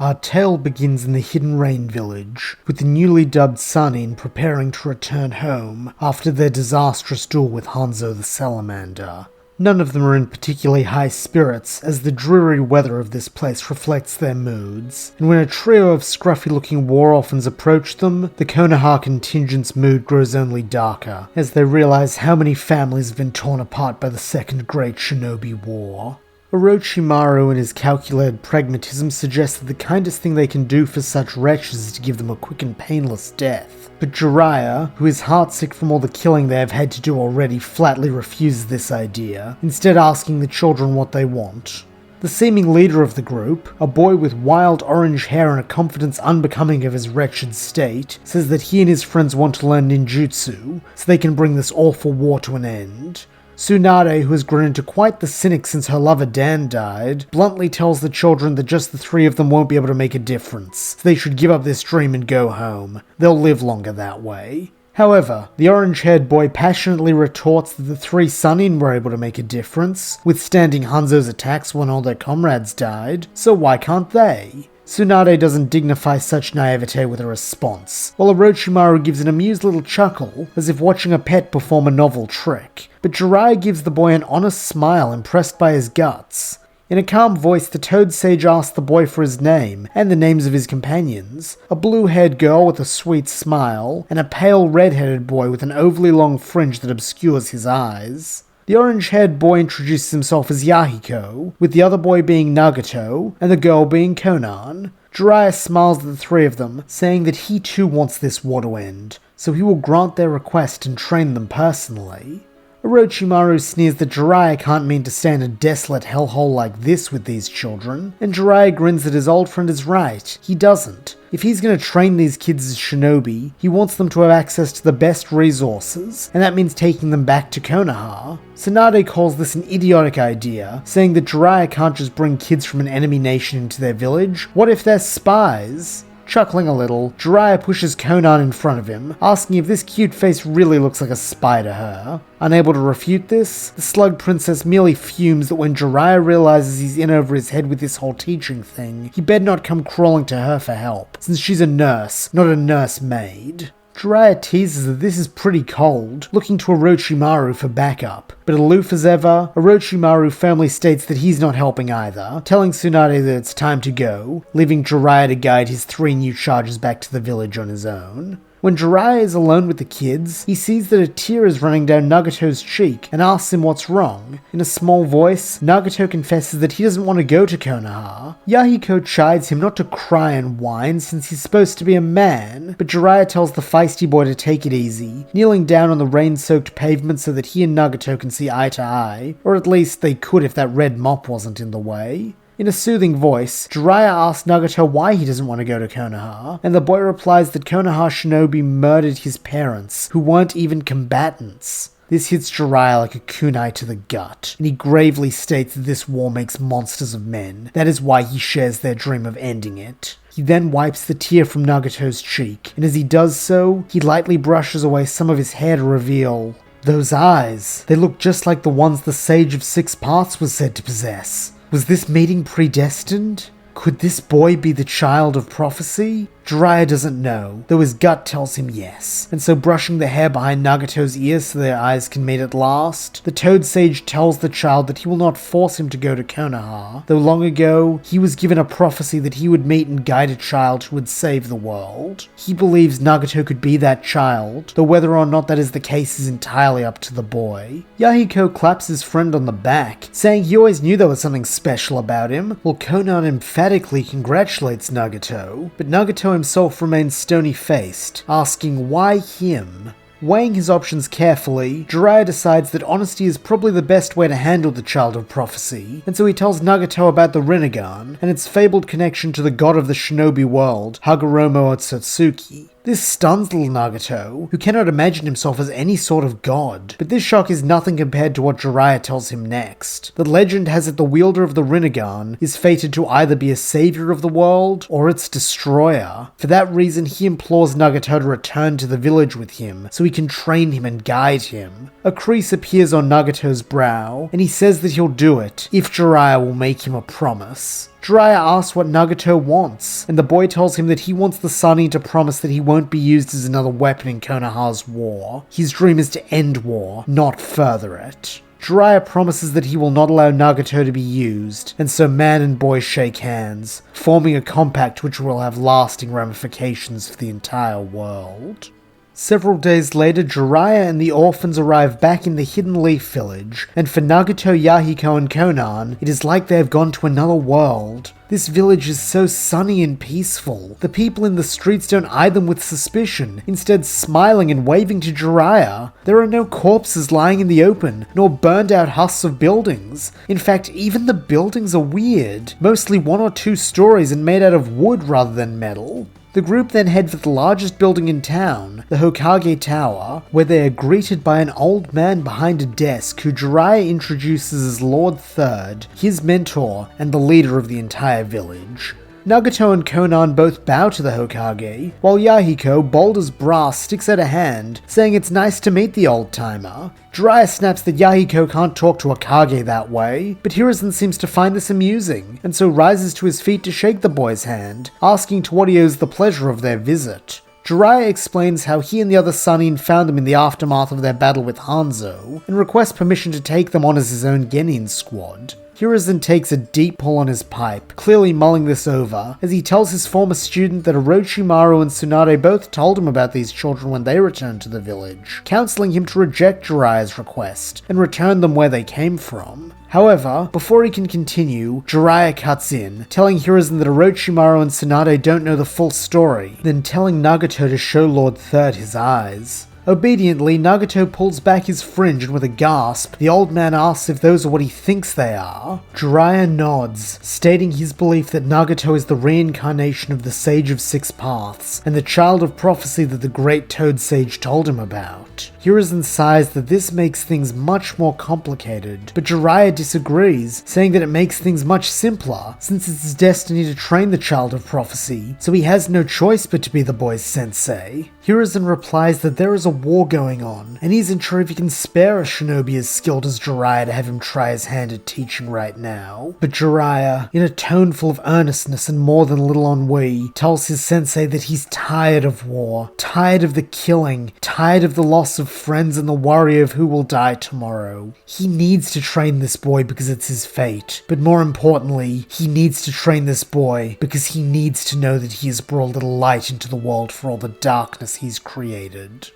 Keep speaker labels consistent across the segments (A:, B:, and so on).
A: Our tale begins in the Hidden Rain village, with the newly dubbed Sannin preparing to return home after their disastrous duel with Hanzo the Salamander. None of them are in particularly high spirits, as the dreary weather of this place reflects their moods, and when a trio of scruffy-looking war orphans approach them, the Konoha contingent's mood grows only darker, as they realize how many families have been torn apart by the Second Great Shinobi War. Orochimaru in his calculated pragmatism suggests that the kindest thing they can do for such wretches is to give them a quick and painless death. But Jiraiya, who is heartsick from all the killing they have had to do already, flatly refuses this idea, instead asking the children what they want. The seeming leader of the group, a boy with wild orange hair and a confidence unbecoming of his wretched state, says that he and his friends want to learn ninjutsu, so they can bring this awful war to an end. Tsunade, who has grown into quite the cynic since her lover Dan died, bluntly tells the children that just the three of them won't be able to make a difference, so they should give up this dream and go home. They'll live longer that way. However, the orange-haired boy passionately retorts that the three Sannin were able to make a difference, withstanding Hanzo's attacks when all their comrades died, so why can't they? Tsunade doesn't dignify such naivete with a response, while Orochimaru gives an amused little chuckle, as if watching a pet perform a novel trick, but Jiraiya gives the boy an honest smile impressed by his guts. In a calm voice, the Toad Sage asks the boy for his name, and the names of his companions, a blue-haired girl with a sweet smile, and a pale red-headed boy with an overly long fringe that obscures his eyes. The orange-haired boy introduces himself as Yahiko, with the other boy being Nagato, and the girl being Konan. Jiraiya smiles at the three of them, saying that he too wants this war to end, so he will grant their request and train them personally. Orochimaru sneers that Jiraiya can't mean to stay in a desolate hellhole like this with these children, and Jiraiya grins that his old friend is right, he doesn't. If he's going to train these kids as shinobi, he wants them to have access to the best resources, and that means taking them back to Konoha. Tsunade calls this an idiotic idea, saying that Jiraiya can't just bring kids from an enemy nation into their village. What if they're spies? Chuckling a little, Jiraiya pushes Konan in front of him, asking if this cute face really looks like a spy to her. Unable to refute this, the Slug Princess merely fumes that when Jiraiya realizes he's in over his head with this whole teaching thing, he better not come crawling to her for help, since she's a nurse, not a nursemaid. Jiraiya teases that this is pretty cold, looking to Orochimaru for backup, but aloof as ever, Orochimaru firmly states that he's not helping either, telling Tsunade that it's time to go, leaving Jiraiya to guide his three new charges back to the village on his own. When Jiraiya is alone with the kids, he sees that a tear is running down Nagato's cheek and asks him what's wrong. In a small voice, Nagato confesses that he doesn't want to go to Konoha. Yahiko chides him not to cry and whine since he's supposed to be a man, but Jiraiya tells the feisty boy to take it easy, kneeling down on the rain-soaked pavement so that he and Nagato can see eye to eye, or at least they could if that red mop wasn't in the way. In a soothing voice, Jiraiya asks Nagato why he doesn't want to go to Konoha, and the boy replies that Konoha Shinobi murdered his parents, who weren't even combatants. This hits Jiraiya like a kunai to the gut, and he gravely states that this war makes monsters of men. That is why he shares their dream of ending it. He then wipes the tear from Nagato's cheek, and as he does so, he lightly brushes away some of his hair to reveal those eyes. They look just like the ones the Sage of Six Paths was said to possess. Was this meeting predestined? Could this boy be the child of prophecy? Jiraiya doesn't know, though his gut tells him yes, and so brushing the hair behind Nagato's ears so their eyes can meet at last, the Toad Sage tells the child that he will not force him to go to Konoha, though long ago, he was given a prophecy that he would meet and guide a child who would save the world. He believes Nagato could be that child, though whether or not that is the case is entirely up to the boy. Yahiko claps his friend on the back, saying he always knew there was something special about him, while Konan emphatically congratulates Nagato, but Nagato himself remains stony-faced, asking why him? Weighing his options carefully, Jiraiya decides that honesty is probably the best way to handle the Child of Prophecy, and so he tells Nagato about the Rinnegan, and its fabled connection to the god of the shinobi world, Hagoromo Otsutsuki. This stuns little Nagato, who cannot imagine himself as any sort of god, but this shock is nothing compared to what Jiraiya tells him next. The legend has it the wielder of the Rinnegan is fated to either be a savior of the world, or its destroyer. For that reason, he implores Nagato to return to the village with him, so he can train him and guide him. A crease appears on Nagato's brow, and he says that he'll do it, if Jiraiya will make him a promise. Jiraiya asks what Nagato wants, and the boy tells him that he wants the Sunny to promise that he won't be used as another weapon in Konoha's war. His dream is to end war, not further it. Jiraiya promises that he will not allow Nagato to be used, and so man and boy shake hands, forming a compact which will have lasting ramifications for the entire world. Several days later, Jiraiya and the Orphans arrive back in the Hidden Leaf Village, and for Nagato, Yahiko, and Konan, it is like they have gone to another world. This village is so sunny and peaceful. The people in the streets don't eye them with suspicion, instead smiling and waving to Jiraiya. There are no corpses lying in the open, nor burned out husks of buildings. In fact, even the buildings are weird, mostly 1 or 2 stories and made out of wood rather than metal. The group then head for the largest building in town, the Hokage Tower, where they are greeted by an old man behind a desk who Jiraiya introduces as Lord Third, his mentor and the leader of the entire village. Nagato and Konan both bow to the Hokage, while Yahiko, bold as brass, sticks out a hand, saying it's nice to meet the old-timer. Jiraiya snaps that Yahiko can't talk to a Kage that way, but Hiruzen seems to find this amusing, and so rises to his feet to shake the boy's hand, asking to what he owes the pleasure of their visit. Jiraiya explains how he and the other Sannin found them in the aftermath of their battle with Hanzo, and requests permission to take them on as his own Genin squad. Hiruzen takes a deep pull on his pipe, clearly mulling this over, as he tells his former student that Orochimaru and Tsunade both told him about these children when they returned to the village, counseling him to reject Jiraiya's request and return them where they came from. However, before he can continue, Jiraiya cuts in, telling Hiruzen that Orochimaru and Tsunade don't know the full story, then telling Nagato to show Lord Third his eyes. Obediently, Nagato pulls back his fringe and with a gasp, the old man asks if those are what he thinks they are. Jiraiya nods, stating his belief that Nagato is the reincarnation of the Sage of Six Paths, and the child of prophecy that the great Toad Sage told him about. Hiruzen sighs that this makes things much more complicated, but Jiraiya disagrees, saying that it makes things much simpler, since it's his destiny to train the child of prophecy, so he has no choice but to be the boy's sensei. Hiruzen replies that there is a war going on, and he isn't sure if he can spare a shinobi as skilled as Jiraiya to have him try his hand at teaching right now. But Jiraiya, in a tone full of earnestness and more than a little ennui, tells his sensei that he's tired of war, tired of the killing, tired of the loss of friends and the worry of who will die tomorrow. He needs to train this boy because it's his fate, but more importantly, he needs to train this boy because he needs to know that he has brought a little light into the world for all the darkness he's created.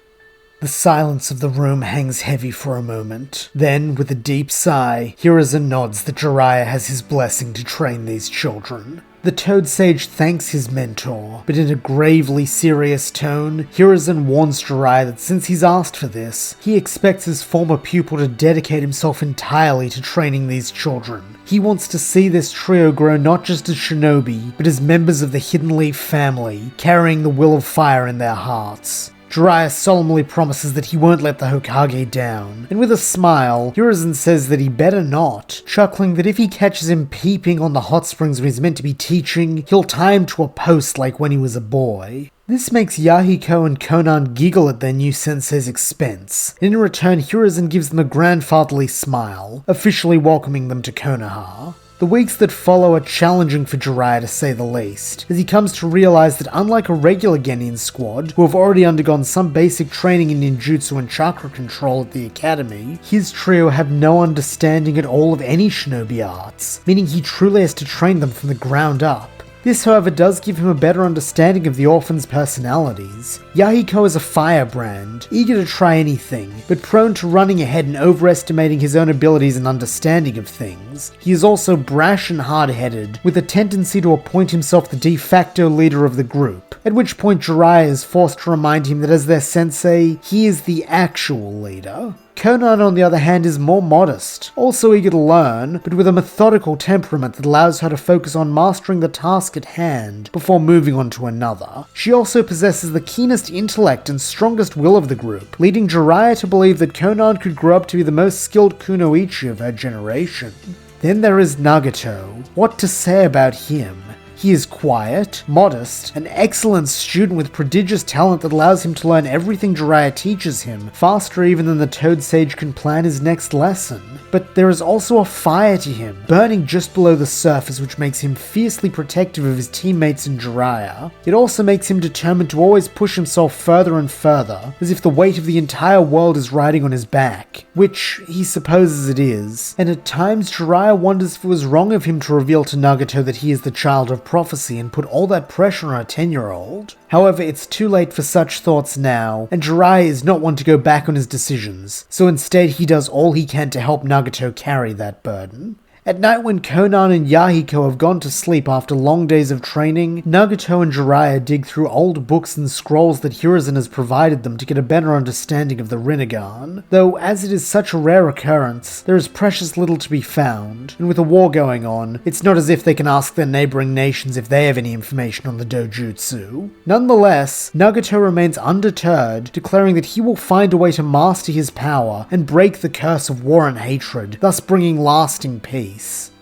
A: The silence of the room hangs heavy for a moment. Then, with a deep sigh, Hiruzen nods that Jiraiya has his blessing to train these children. The Toad Sage thanks his mentor, but in a gravely serious tone, Hiruzen warns Jiraiya that since he's asked for this, he expects his former pupil to dedicate himself entirely to training these children. He wants to see this trio grow not just as shinobi, but as members of the Hidden Leaf family, carrying the will of fire in their hearts. Jiraiya solemnly promises that he won't let the Hokage down, and with a smile, Hiruzen says that he better not, chuckling that if he catches him peeping on the hot springs when he's meant to be teaching, he'll tie him to a post like when he was a boy. This makes Yahiko and Konan giggle at their new sensei's expense, and in return Hiruzen gives them a grandfatherly smile, officially welcoming them to Konoha. The weeks that follow are challenging for Jiraiya to say the least, as he comes to realize that unlike a regular Genin squad, who have already undergone some basic training in ninjutsu and chakra control at the academy, his trio have no understanding at all of any shinobi arts, meaning he truly has to train them from the ground up. This, however, does give him a better understanding of the orphans' personalities. Yahiko is a firebrand, eager to try anything, but prone to running ahead and overestimating his own abilities and understanding of things. He is also brash and hard-headed, with a tendency to appoint himself the de facto leader of the group, at which point Jiraiya is forced to remind him that as their sensei, he is the actual leader. Konan, on the other hand, is more modest, also eager to learn, but with a methodical temperament that allows her to focus on mastering the task at hand before moving on to another. She also possesses the keenest intellect and strongest will of the group, leading Jiraiya to believe that Konan could grow up to be the most skilled kunoichi of her generation. Then there is Nagato. What to say about him? He is quiet, modest, an excellent student with prodigious talent that allows him to learn everything Jiraiya teaches him, faster even than the Toad Sage can plan his next lesson. But there is also a fire to him, burning just below the surface, which makes him fiercely protective of his teammates and Jiraiya. It also makes him determined to always push himself further and further, as if the weight of the entire world is riding on his back, which he supposes it is. And at times Jiraiya wonders if it was wrong of him to reveal to Nagato that he is the child of prophecy and put all that pressure on a 10-year-old. However, it's too late for such thoughts now, and Jiraiya is not one to go back on his decisions, so instead he does all he can to help Nagato carry that burden. At night when Konan and Yahiko have gone to sleep after long days of training, Nagato and Jiraiya dig through old books and scrolls that Hiruzen has provided them to get a better understanding of the Rinnegan. Though, as it is such a rare occurrence, there is precious little to be found, and with a war going on, it's not as if they can ask their neighboring nations if they have any information on the dojutsu. Nonetheless, Nagato remains undeterred, declaring that he will find a way to master his power and break the curse of war and hatred, thus bringing lasting peace.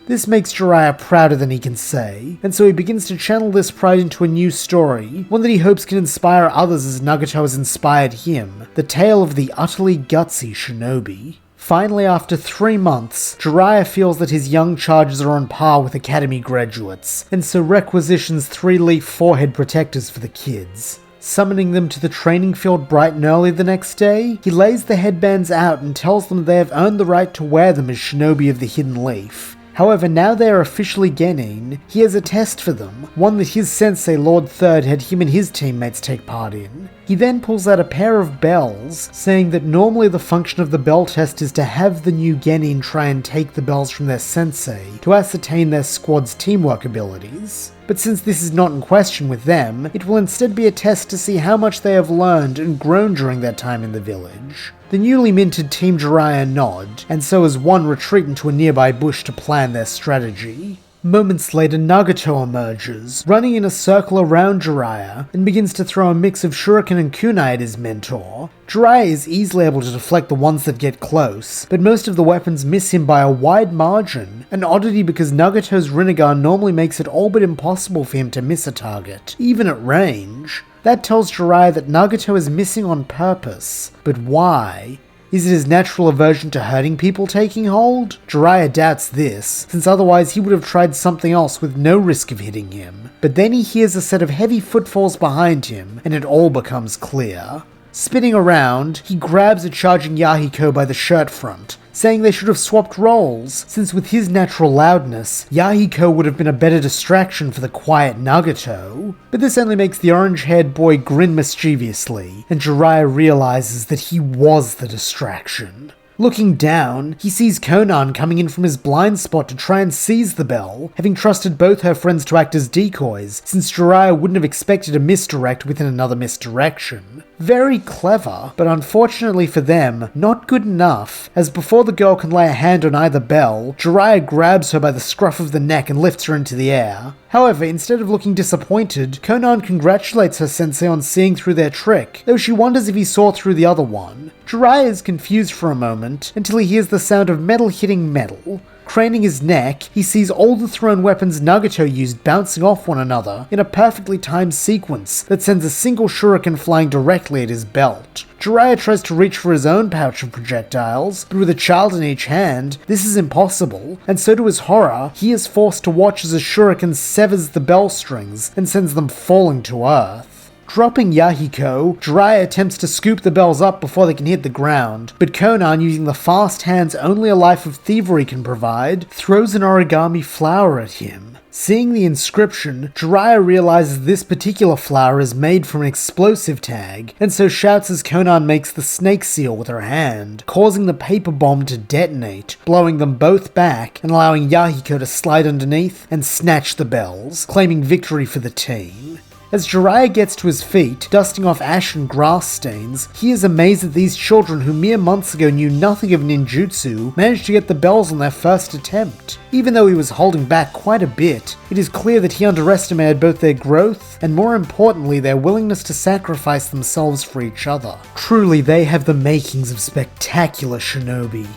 A: This makes Jiraiya prouder than he can say, and so he begins to channel this pride into a new story, one that he hopes can inspire others as Nagato has inspired him, the tale of the utterly gutsy Shinobi. Finally, after 3 months, Jiraiya feels that his young charges are on par with academy graduates, and so requisitions 3-leaf forehead protectors for the kids. Summoning them to the training field bright and early the next day, he lays the headbands out and tells them they have earned the right to wear them as Shinobi of the Hidden Leaf. However, now they are officially genin, he has a test for them, one that his sensei Lord Third had him and his teammates take part in. He then pulls out a pair of bells, saying that normally the function of the bell test is to have the new genin try and take the bells from their sensei to ascertain their squad's teamwork abilities. But since this is not in question with them, it will instead be a test to see how much they have learned and grown during their time in the village. The newly minted Team Jiraiya nod, and so as one retreat into a nearby bush to plan their strategy. Moments later, Nagato emerges, running in a circle around Jiraiya, and begins to throw a mix of shuriken and kunai at his mentor. Jiraiya is easily able to deflect the ones that get close, but most of the weapons miss him by a wide margin, an oddity because Nagato's Rinnegan normally makes it all but impossible for him to miss a target, even at range. That tells Jiraiya that Nagato is missing on purpose, but why? Is it his natural aversion to hurting people taking hold? Jiraiya doubts this, since otherwise he would have tried something else with no risk of hitting him. But then he hears a set of heavy footfalls behind him, and it all becomes clear. Spinning around, he grabs a charging Yahiko by the shirt front, saying they should have swapped roles, since with his natural loudness, Yahiko would have been a better distraction for the quiet Nagato. But this only makes the orange-haired boy grin mischievously, and Jiraiya realizes that he was the distraction. Looking down, he sees Konan coming in from his blind spot to try and seize the bell, having trusted both her friends to act as decoys, since Jiraiya wouldn't have expected a misdirect within another misdirection. Very clever, but unfortunately for them, not good enough, as before the girl can lay a hand on either bell, Jiraiya grabs her by the scruff of the neck and lifts her into the air. However, instead of looking disappointed, Konan congratulates her sensei on seeing through their trick, though she wonders if he saw through the other one. Jiraiya is confused for a moment, until he hears the sound of metal hitting metal. Craning his neck, he sees all the thrown weapons Nagato used bouncing off one another in a perfectly timed sequence that sends a single shuriken flying directly at his belt. Jiraiya tries to reach for his own pouch of projectiles, but with a child in each hand, this is impossible, and so to his horror, he is forced to watch as a shuriken severs the bell strings and sends them falling to earth. Dropping Yahiko, Jiraiya attempts to scoop the bells up before they can hit the ground, but Konan, using the fast hands only a life of thievery can provide, throws an origami flower at him. Seeing the inscription, Jiraiya realizes this particular flower is made from an explosive tag, and so shouts as Konan makes the snake seal with her hand, causing the paper bomb to detonate, blowing them both back and allowing Yahiko to slide underneath and snatch the bells, claiming victory for the team. As Jiraiya gets to his feet, dusting off ash and grass stains, he is amazed that these children who mere months ago knew nothing of ninjutsu managed to get the bells on their first attempt. Even though he was holding back quite a bit, it is clear that he underestimated both their growth and, more importantly, their willingness to sacrifice themselves for each other. Truly, they have the makings of spectacular shinobi.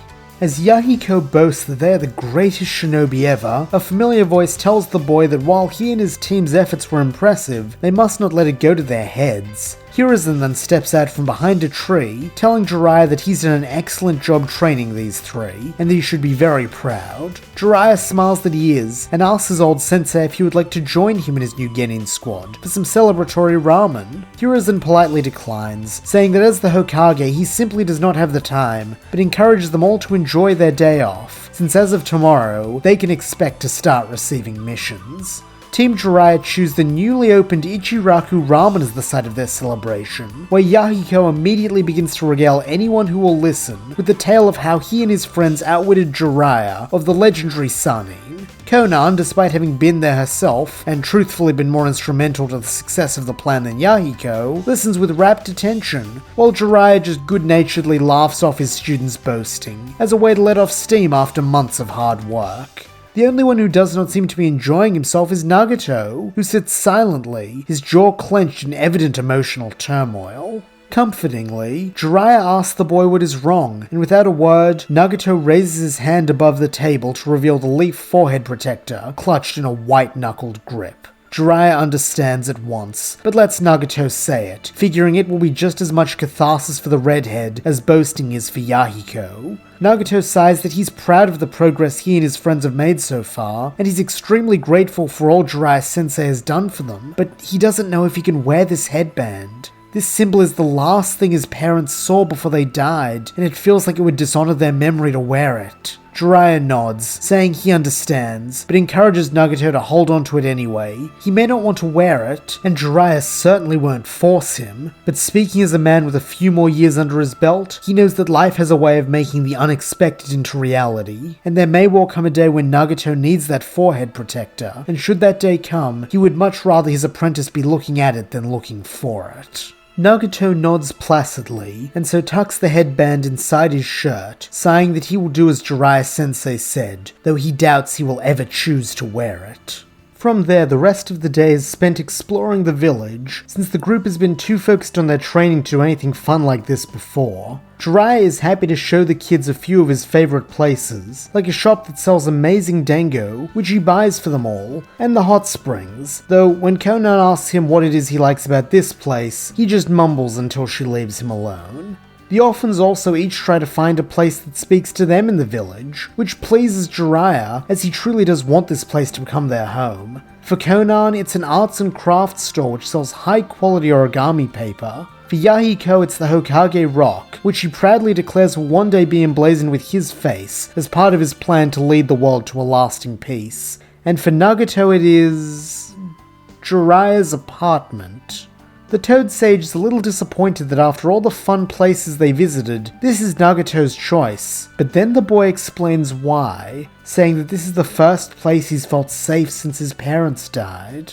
A: As Yahiko boasts that they are the greatest shinobi ever, a familiar voice tells the boy that while he and his team's efforts were impressive, they must not let it go to their heads. Hiruzen then steps out from behind a tree, telling Jiraiya that he's done an excellent job training these three, and that he should be very proud. Jiraiya smiles that he is, and asks his old sensei if he would like to join him in his new Genin squad for some celebratory ramen. Hiruzen politely declines, saying that as the Hokage he simply does not have the time, but encourages them all to enjoy their day off, since as of tomorrow, they can expect to start receiving missions. Team Jiraiya choose the newly opened Ichiraku Ramen as the site of their celebration, where Yahiko immediately begins to regale anyone who will listen with the tale of how he and his friends outwitted Jiraiya of the legendary Sannin. Konan, despite having been there herself, and truthfully been more instrumental to the success of the plan than Yahiko, listens with rapt attention, while Jiraiya just good-naturedly laughs off his students' boasting, as a way to let off steam after months of hard work. The only one who does not seem to be enjoying himself is Nagato, who sits silently, his jaw clenched in evident emotional turmoil. Comfortingly, Jiraiya asks the boy what is wrong, and without a word, Nagato raises his hand above the table to reveal the leaf forehead protector clutched in a white-knuckled grip. Jiraiya understands at once, but lets Nagato say it, figuring it will be just as much catharsis for the redhead as boasting is for Yahiko. Nagato sighs that he's proud of the progress he and his friends have made so far, and he's extremely grateful for all Jiraiya sensei has done for them, but he doesn't know if he can wear this headband. This symbol is the last thing his parents saw before they died, and it feels like it would dishonor their memory to wear it. Jiraiya nods, saying he understands, but encourages Nagato to hold on to it anyway. He may not want to wear it, and Jiraiya certainly won't force him, but speaking as a man with a few more years under his belt, he knows that life has a way of making the unexpected into reality, and there may well come a day when Nagato needs that forehead protector, and should that day come, he would much rather his apprentice be looking at it than looking for it. Nagato nods placidly, and so tucks the headband inside his shirt, sighing that he will do as Jiraiya-sensei said, though he doubts he will ever choose to wear it. From there, the rest of the day is spent exploring the village, since the group has been too focused on their training to do anything fun like this before. Jiraiya is happy to show the kids a few of his favorite places, like a shop that sells amazing dango, which he buys for them all, and the hot springs, though when Konan asks him what it is he likes about this place, he just mumbles until she leaves him alone. The orphans also each try to find a place that speaks to them in the village, which pleases Jiraiya, as he truly does want this place to become their home. For Konan, it's an arts and crafts store which sells high-quality origami paper. For Yahiko, it's the Hokage Rock, which he proudly declares will one day be emblazoned with his face, as part of his plan to lead the world to a lasting peace. And for Nagato it is... Jiraiya's apartment. The Toad Sage is a little disappointed that after all the fun places they visited, this is Nagato's choice, but then the boy explains why, saying that this is the first place he's felt safe since his parents died.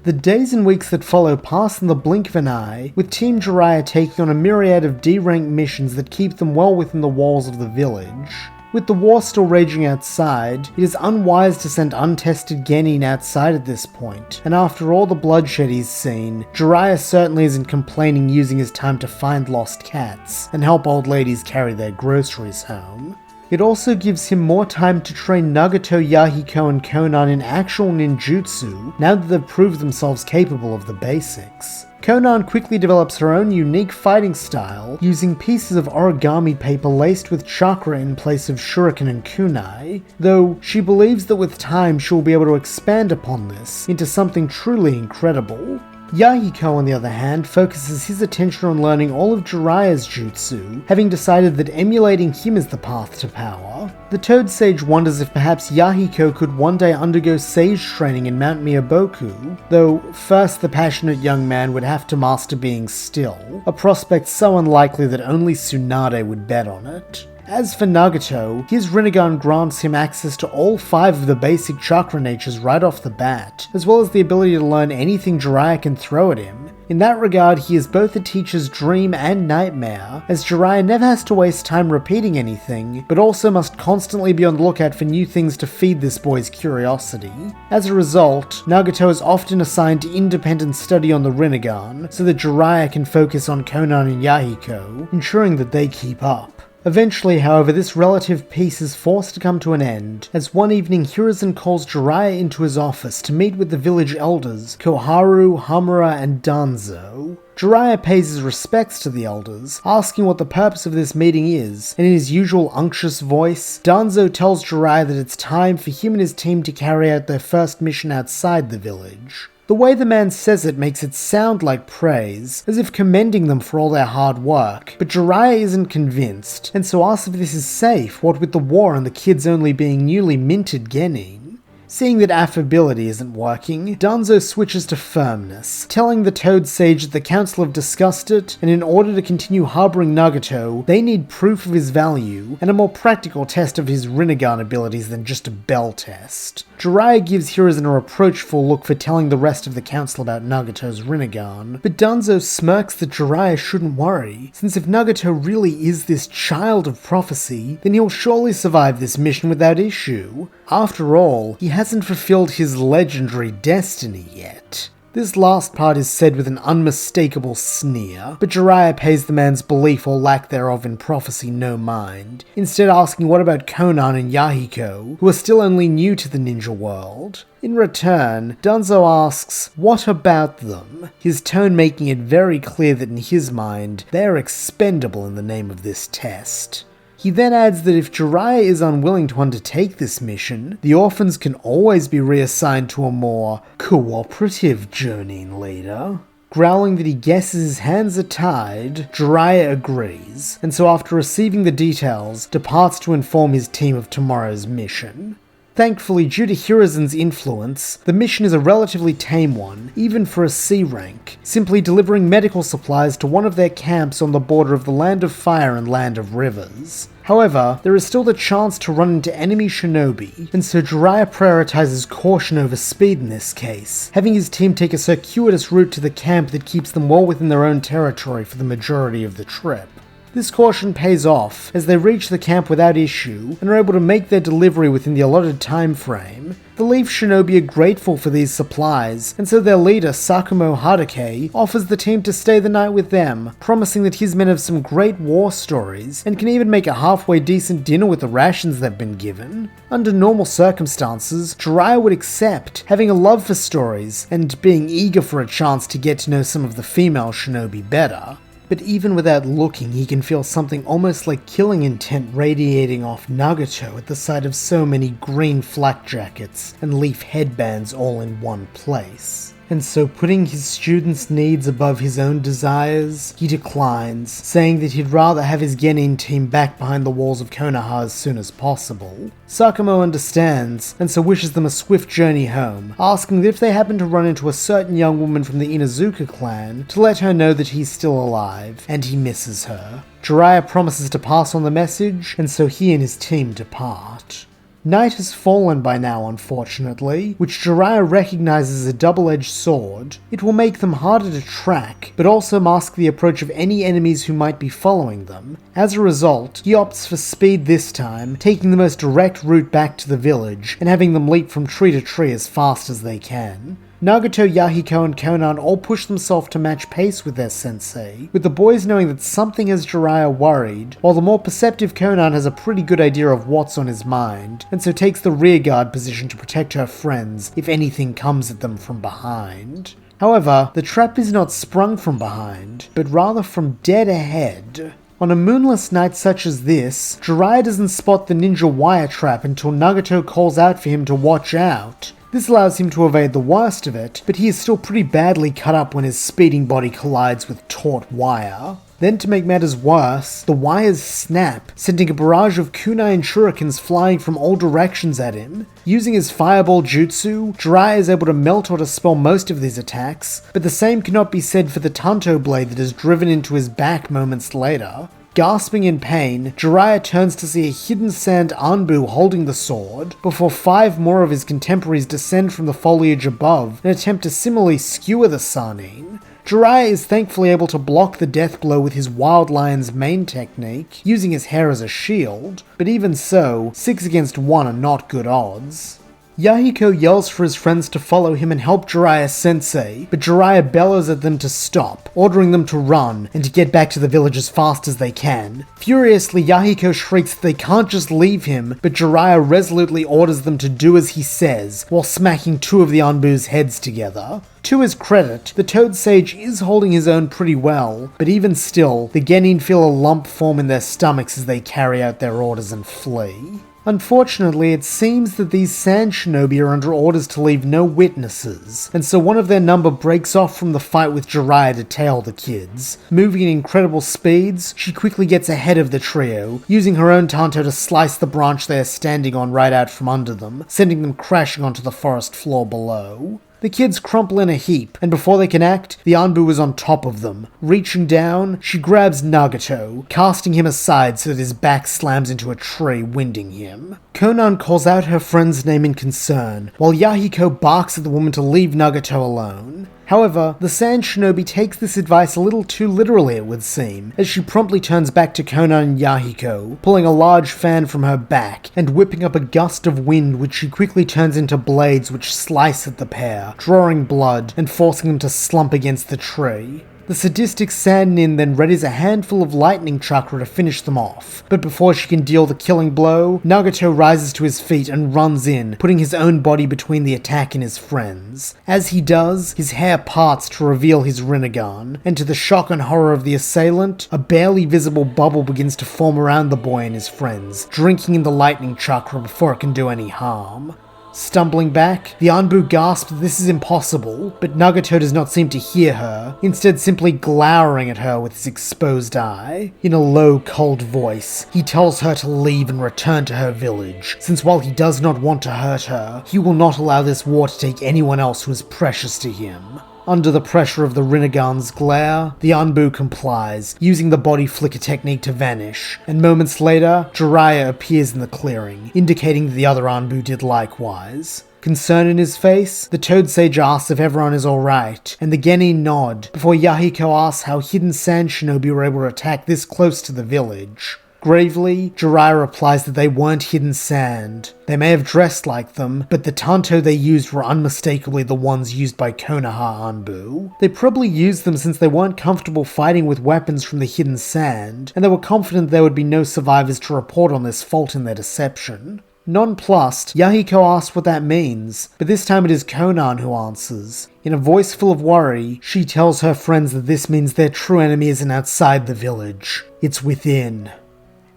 A: The days and weeks that follow pass in the blink of an eye, with Team Jiraiya taking on a myriad of D-rank missions that keep them well within the walls of the village. With the war still raging outside, it is unwise to send untested Genin outside at this point, and after all the bloodshed he's seen, Jiraiya certainly isn't complaining using his time to find lost cats, and help old ladies carry their groceries home. It also gives him more time to train Nagato, Yahiko, and Konan in actual ninjutsu, now that they've proved themselves capable of the basics. Konan quickly develops her own unique fighting style, using pieces of origami paper laced with chakra in place of shuriken and kunai, though she believes that with time she will be able to expand upon this into something truly incredible. Yahiko, on the other hand, focuses his attention on learning all of Jiraiya's jutsu, having decided that emulating him is the path to power. The Toad Sage wonders if perhaps Yahiko could one day undergo sage training in Mount Miyaboku, though first the passionate young man would have to master being still, a prospect so unlikely that only Tsunade would bet on it. As for Nagato, his Rinnegan grants him access to all 5 of the basic chakra natures right off the bat, as well as the ability to learn anything Jiraiya can throw at him. In that regard, he is both a teacher's dream and nightmare, as Jiraiya never has to waste time repeating anything, but also must constantly be on the lookout for new things to feed this boy's curiosity. As a result, Nagato is often assigned to independent study on the Rinnegan, so that Jiraiya can focus on Konan and Yahiko, ensuring that they keep up. Eventually, however, this relative peace is forced to come to an end, as one evening Hiruzen calls Jiraiya into his office to meet with the village elders Koharu, Hamura, and Danzo. Jiraiya pays his respects to the elders, asking what the purpose of this meeting is, and in his usual unctuous voice, Danzo tells Jiraiya that it's time for him and his team to carry out their first mission outside the village. The way the man says it makes it sound like praise, as if commending them for all their hard work, but Jiraiya isn't convinced, and so asks if this is safe, what with the war and the kids only being newly minted genin. Seeing that affability isn't working, Danzo switches to firmness, telling the Toad Sage that the council have discussed it, and in order to continue harboring Nagato, they need proof of his value, and a more practical test of his Rinnegan abilities than just a bell test. Jiraiya gives Hiruzen a reproachful look for telling the rest of the council about Nagato's Rinnegan, but Danzo smirks that Jiraiya shouldn't worry, since if Nagato really is this child of prophecy, then he'll surely survive this mission without issue. After all, he hasn't fulfilled his legendary destiny yet. This last part is said with an unmistakable sneer, but Jiraiya pays the man's belief or lack thereof in prophecy no mind, instead asking what about Konan and Yahiko, who are still only new to the ninja world. In return, Danzo asks, what about them? His tone making it very clear that in his mind, they are expendable in the name of this test. He then adds that if Jiraiya is unwilling to undertake this mission, the orphans can always be reassigned to a more cooperative journeying leader. Growling that he guesses his hands are tied, Jiraiya agrees, and so after receiving the details, departs to inform his team of tomorrow's mission. Thankfully, due to Hiruzen's influence, the mission is a relatively tame one, even for a C rank, simply delivering medical supplies to one of their camps on the border of the Land of Fire and Land of Rivers. However, there is still the chance to run into enemy Shinobi, and so Jiraiya prioritizes caution over speed in this case, having his team take a circuitous route to the camp that keeps them well within their own territory for the majority of the trip. This caution pays off, as they reach the camp without issue, and are able to make their delivery within the allotted time frame. The Leaf Shinobi are grateful for these supplies, and so their leader, Sakumo Haruke, offers the team to stay the night with them, promising that his men have some great war stories, and can even make a halfway decent dinner with the rations they've been given. Under normal circumstances, Jiraiya would accept, having a love for stories, and being eager for a chance to get to know some of the female Shinobi better. But even without looking, he can feel something almost like killing intent radiating off Nagato at the sight of so many green flak jackets and leaf headbands all in one place. And so putting his students' needs above his own desires, he declines, saying that he'd rather have his genin team back behind the walls of Konoha as soon as possible. Sakumo understands, and so wishes them a swift journey home, asking that if they happen to run into a certain young woman from the Inuzuka clan, to let her know that he's still alive, and he misses her. Jiraiya promises to pass on the message, and so he and his team depart. Night has fallen by now, unfortunately, which Jiraiya recognizes as a double-edged sword. It will make them harder to track, but also mask the approach of any enemies who might be following them. As a result, he opts for speed this time, taking the most direct route back to the village, and having them leap from tree to tree as fast as they can. Nagato, Yahiko, and Konan all push themselves to match pace with their sensei, with the boys knowing that something has Jiraiya worried, while the more perceptive Konan has a pretty good idea of what's on his mind, and so takes the rearguard position to protect her friends if anything comes at them from behind. However, the trap is not sprung from behind, but rather from dead ahead. On a moonless night such as this, Jiraiya doesn't spot the ninja wire trap until Nagato calls out for him to watch out. This allows him to evade the worst of it, but he is still pretty badly cut up when his speeding body collides with taut wire. Then to make matters worse, the wires snap, sending a barrage of kunai and shurikens flying from all directions at him. Using his fireball jutsu, Jiraiya is able to melt or dispel most of these attacks, but the same cannot be said for the Tanto blade that is driven into his back moments later. Gasping in pain, Jiraiya turns to see a hidden sand Anbu holding the sword, before 5 more of his contemporaries descend from the foliage above and attempt to similarly skewer the Sannin. Jiraiya is thankfully able to block the death blow with his Wild Lion's main technique, using his hair as a shield, but even so, 6 against 1 are not good odds. Yahiko yells for his friends to follow him and help Jiraiya-sensei, but Jiraiya bellows at them to stop, ordering them to run and to get back to the village as fast as they can. Furiously, Yahiko shrieks that they can't just leave him, but Jiraiya resolutely orders them to do as he says, while smacking two of the Anbu's heads together. To his credit, the Toad Sage is holding his own pretty well, but even still, the Genin feel a lump form in their stomachs as they carry out their orders and flee. Unfortunately, it seems that these Sand Shinobi are under orders to leave no witnesses, and so one of their number breaks off from the fight with Jiraiya to tail the kids. Moving at incredible speeds, she quickly gets ahead of the trio, using her own tanto to slice the branch they are standing on right out from under them, sending them crashing onto the forest floor below. The kids crumple in a heap, and before they can act, the Anbu is on top of them. Reaching down, she grabs Nagato, casting him aside so that his back slams into a tree, winding him. Konan calls out her friend's name in concern, while Yahiko barks at the woman to leave Nagato alone. However, the Sand Shinobi takes this advice a little too literally, it would seem, as she promptly turns back to Konan and Yahiko, pulling a large fan from her back and whipping up a gust of wind which she quickly turns into blades which slice at the pair, drawing blood and forcing them to slump against the tree. The sadistic Sand Nin then readies a handful of lightning chakra to finish them off, but before she can deal the killing blow, Nagato rises to his feet and runs in, putting his own body between the attack and his friends. As he does, his hair parts to reveal his Rinnegan, and to the shock and horror of the assailant, a barely visible bubble begins to form around the boy and his friends, drinking in the lightning chakra before it can do any harm. Stumbling back, the Anbu gasps that this is impossible, but Nagato does not seem to hear her, instead simply glowering at her with his exposed eye. In a low, cold voice, he tells her to leave and return to her village, since while he does not want to hurt her, he will not allow this war to take anyone else who is precious to him. Under the pressure of the Rinnegan's glare, the Anbu complies, using the body flicker technique to vanish, and moments later, Jiraiya appears in the clearing, indicating that the other Anbu did likewise. Concern in his face, the Toad Sage asks if everyone is alright, and the Genin nod, before Yahiko asks how hidden Sand Shinobi were able to attack this close to the village. Gravely, Jiraiya replies that they weren't hidden sand. They may have dressed like them, but the tanto they used were unmistakably the ones used by Konoha Anbu. They probably used them since they weren't comfortable fighting with weapons from the hidden sand, and they were confident there would be no survivors to report on this fault in their deception. Nonplussed, Yahiko asks what that means, but this time it is Konan who answers. In a voice full of worry, she tells her friends that this means their true enemy isn't outside the village, it's within.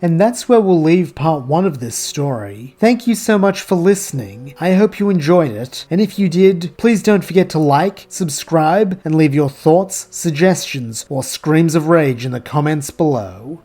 A: And that's where we'll leave part 1 of this story. Thank you so much for listening. I hope you enjoyed it, and if you did, please don't forget to like, subscribe, and leave your thoughts, suggestions, or screams of rage in the comments below.